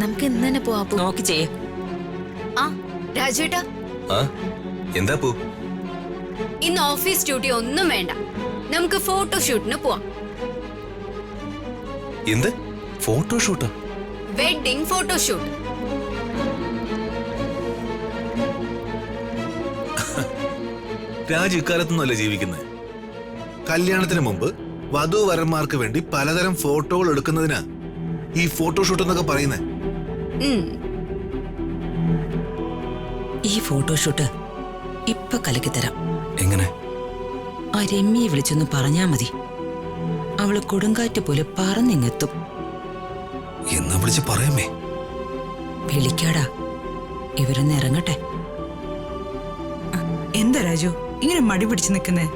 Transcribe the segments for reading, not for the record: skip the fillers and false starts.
നമുക്ക് ഇന്ന് തന്നെ പോവാ. നോക്കി ചെയ്യേ. ആ രാജുവേട്ടാ, എന്താ പോ? ഇന്ന് ഓഫീസ് ഡ്യൂട്ടി ഒന്നും വേണ്ട, നമുക്ക് ഫോട്ടോഷൂട്ടിന് പോവാം. എന്ത് ഫോട്ടോഷൂട്ടോ? Wedding photoshoot. രാജു ഇക്കാലത്തൊന്നുമല്ല ജീവിക്കുന്നത്. കല്യാണത്തിന് മുമ്പ് വധൂവരന്മാർക്ക് വേണ്ടി പലതരം ഫോട്ടോകൾ എടുക്കുന്നതിനാ ഈ ഫോട്ടോഷൂട്ട് എന്നൊക്കെ പറയുന്നത്. ഈ ഫോട്ടോഷൂട്ട് ഇപ്പൊ കലക്കി തരാം. എങ്ങനെ? ആ രമ്യയെ വിളിച്ചൊന്ന് പറഞ്ഞാ മതി. അവള് കൊടുങ്കാറ്റ് പോലെ പറന്നിങ്ങെത്തും. എന്നാ വിളിച്ച് പറയാമേ? വിളിക്കാടാ, ഇവരൊന്ന് ഇറങ്ങട്ടെ. എന്താ രാജു ഇങ്ങനെ മടി പിടിച്ചു നിൽക്കുന്നേ?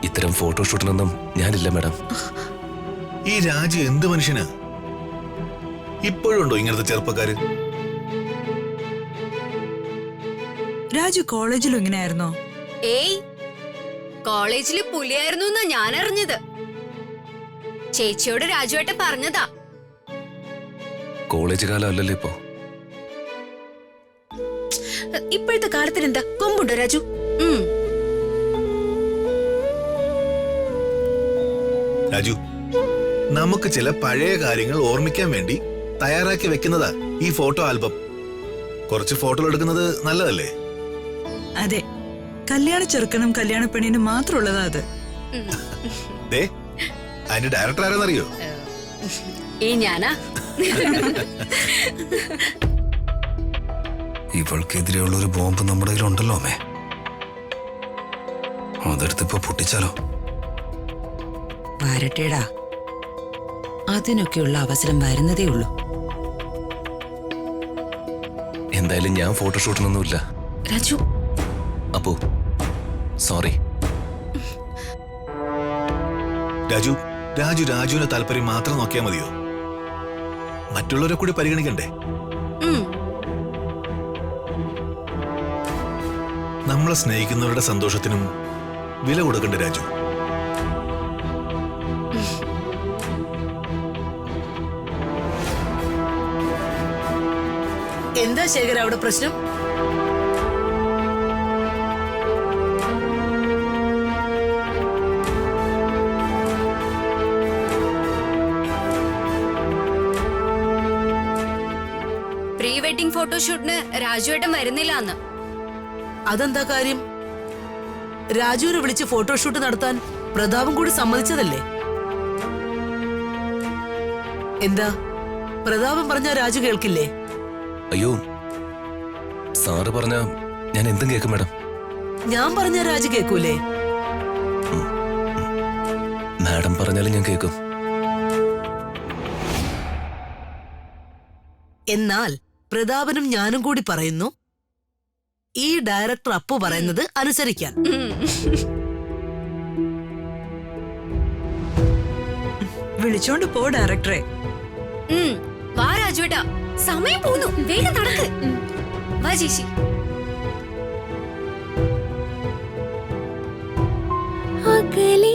ഇത്തരം ഫോട്ടോഷൂട്ടിനൊന്നും ഞാനില്ല മാഡം. ഈ രാജു എന്ത് മനുഷ്യനാ? ഇപ്പോഴുണ്ടോ ഇങ്ങനത്തെ ചെറുപ്പക്കാര്? രാജു കോളേജിലും ഇങ്ങനെയായിരുന്നോ? ഏയ്, കോളേജില് പുലിയായിരുന്നു എന്നാ ഞാൻ അറിഞ്ഞത്. ചേച്ചിയോട് രാജുവേട്ടൻ പറഞ്ഞതാ. കോളേജ് കാലം അല്ലല്ലോ ഇപ്പോ. ഇപ്പോഴത്തെ കാലത്തിന് എന്താ കൊമ്പുണ്ടോ രാജു? രാജു, നമുക്ക് ചില പഴയ കാര്യങ്ങൾ ഓർമ്മിക്കാൻ വേണ്ടി തയ്യാറാക്കി വെക്കുന്നതാ ഈ ഫോട്ടോ ആൽബം. കുറച്ച് ഫോട്ടോ എടുക്കുന്നത് നല്ലതല്ലേ? അതെ, കല്യാണ ചെറുക്കനും കല്യാണ പെണ്ണിനും മാത്രമുള്ളതാ അത്. ദേ, അതിന്റെ ഡയറക്ടർ ആരെന്നറിയോ? ഈ ഞാനാ. ഇവൾക്കെതിരെയുള്ള ഒരു ബോംബ് നമ്മുടെ കയ്യിലുണ്ടല്ലോ അമ്മേ. അതെടുത്തിപ്പോ പൊട്ടിച്ചാലോ? വരട്ടേടാ, അതിനൊക്കെയുള്ള അവസരം വരുന്നതേ ഉള്ളൂ. എന്തായാലും ഞാൻ ഫോട്ടോഷൂട്ടിനൊന്നുമില്ല രാജു, അപ്പോ സോറി. രാജു, രാജുവിന്റെ താല്പര്യം മാത്രം നോക്കിയാൽ മതിയോ? മറ്റുള്ളവരെ കൂടി പരിഗണിക്കണ്ടേ? നമ്മളെ സ്നേഹിക്കുന്നവരുടെ സന്തോഷത്തിനും വില കൊടുക്കണ്ടേ രാജു? എന്താ ശേഖര അവിടെ പ്രശ്നം? പ്രീ വെഡിങ് ഫോട്ടോഷൂട്ടിന് രാജുവേട്ടൻ വരുന്നില്ല എന്ന്. അതെന്താ കാര്യം? രാജുവിനെ വിളിച്ച് ഫോട്ടോഷൂട്ട് നടത്താൻ പ്രതാപം കൂടി സമ്മതിച്ചതല്ലേ? എന്താ പ്രതാപം പറഞ്ഞ രാജു കേൾക്കില്ലേ? അയ്യോ, സാറ് പറഞ്ഞ ഞാൻ എന്തും കേൾക്കും മാഡം. ഞാൻ പറഞ്ഞ രാജു കേൾക്കൂലേ? മാഡം പറഞ്ഞാലും ഞാൻ കേൾക്കും. എന്നാൽ പ്രതാപനും ഞാനും കൂടി പറയുന്നു, ഈ ഡയറക്ടർ അപ്പു പറയുന്നത് അനുസരിക്കാൻ. വിളിച്ചോണ്ട് പോ ഡയറക്ടറെ. വാ രാജുവേട്ടാ, സമയം പോന്നു, വേഗം നടക്ക്. വാ ചേച്ചി. അകലെ